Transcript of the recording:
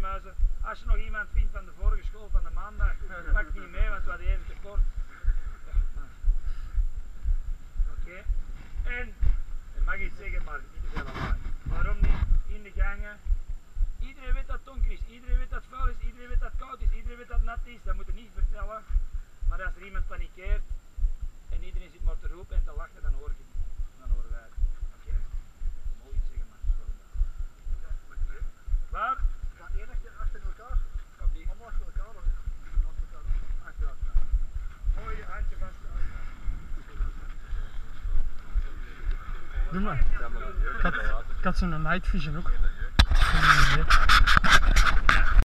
muizen. Als je nog iemand vindt van de vorige school van de maandag, pak niet mee, want we hadden even tekort. Oké. En, dat mag iets zeggen, maar niet te veel aan. Waarom niet? In de gangen. Iedereen weet dat het donker is, iedereen weet dat het vuil is, iedereen weet dat het koud is, iedereen weet dat het nat is. Dat moet je niet vertellen. Maar als er iemand panikeert en iedereen zit maar te roepen en te lachen, dan hoor je het. Dan horen wij het. Oké? Mooi iets zeggen, maar. Klaar? Ga één achter elkaar. Allemaal achter elkaar. Achter elkaar. Mooi je handje vast. Doe maar. Ik had zo'n night vision ook.